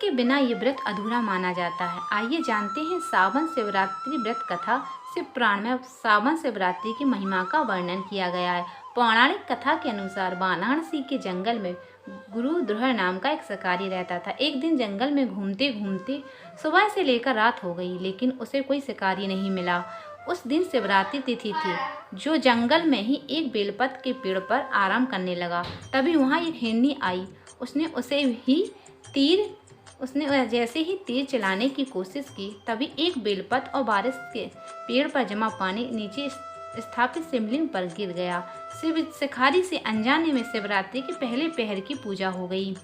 जिसके बिना ये व्रत अधूरा माना जाता है। आइए जानते हैं सावन शिवरात्रि व्रत कथा। शिव पुराण में सावन शिवरात्रि की महिमा का वर्णन किया गया है। पौराणिक कथा के अनुसार वाराणसी के जंगल में गुरु द्रोह नाम का एक शिकारी रहता था। एक दिन जंगल में घूमते घूमते सुबह से लेकर रात हो गई, लेकिन उसे कोई शिकारी नहीं मिला। उस दिन शिवरात्रि तिथि थी। जो जंगल में ही एक बेलपत के पेड़ पर आराम करने लगा, तभी वहाँ एक हिरनी आई। उसने जैसे ही तीर चलाने की कोशिश की, तभी एक बेलपत और बारिश के पेड़ पर जमा पानी नीचे स्थापित शिवलिंग पर गिर गया। शिकारी से अनजाने में शिवरात्रि के पहले पहर की पूजा हो गई।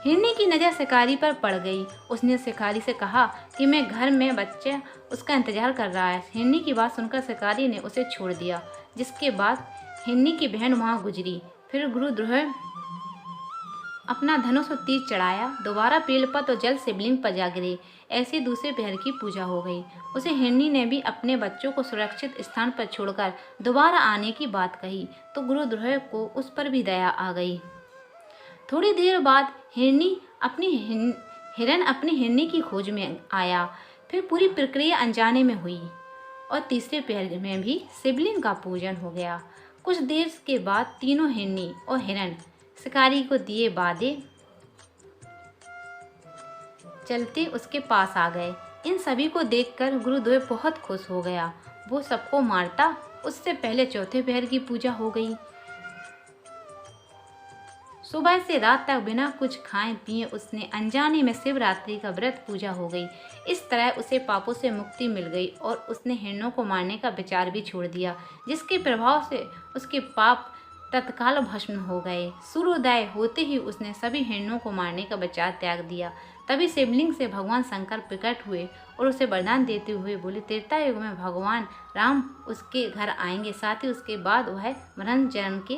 हिरनी की नज़र शिकारी पर पड़ गई। उसने शिकारी से कहा कि मैं घर में बच्चा उसका इंतजार कर रहा है। हिरनी की बात सुनकर शिकारी ने उसे छोड़ दिया, जिसके बाद हिरनी की बहन वहाँ गुजरी। फिर गुरु द्रोह अपना धनुष और तीर चढ़ाया। दोबारा बेलपत और जल शिवलिंग पर जा गिरे। ऐसे दूसरे पहर की पूजा हो गई। उसे हिरनी ने भी अपने बच्चों को सुरक्षित स्थान पर छोड़कर दोबारा आने की बात कही, तो गुरु द्रोह को उस पर भी दया आ गई। थोड़ी देर बाद हिरन अपनी हिरनी की खोज में आया। फिर पूरी प्रक्रिया अनजाने में हुई और तीसरे पहर में भी शिवलिंग का पूजन हो गया। कुछ देर के बाद तीनों हिरनी और हिरन शिकारी को दिए बांधे चलते उसके पास आ गए। इन सभी को देखकर गुरुद्रोह बहुत खुश हो गया। वो सबको मारता उससे पहले चौथे पहर की पूजा हो गई। सुबह से रात तक बिना कुछ खाए पिए उसने अनजाने में शिवरात्रि का व्रत पूजा हो गई। इस तरह उसे पापों से मुक्ति मिल गई और उसने हिरणों को मारने का विचार भी छोड़ दिया, जिसके प्रभाव से उसके पाप तत्काल भस्म हो गए। सूर्योदय होते ही उसने सभी हिरणों को मारने का विचार त्याग दिया। तभी शिवलिंग से भगवान शंकर प्रकट हुए और उसे वरदान देते हुए बोले, त्रेता युग में भगवान राम उसके घर आएंगे, साथ ही उसके बाद वह ब्रह्मचर्य के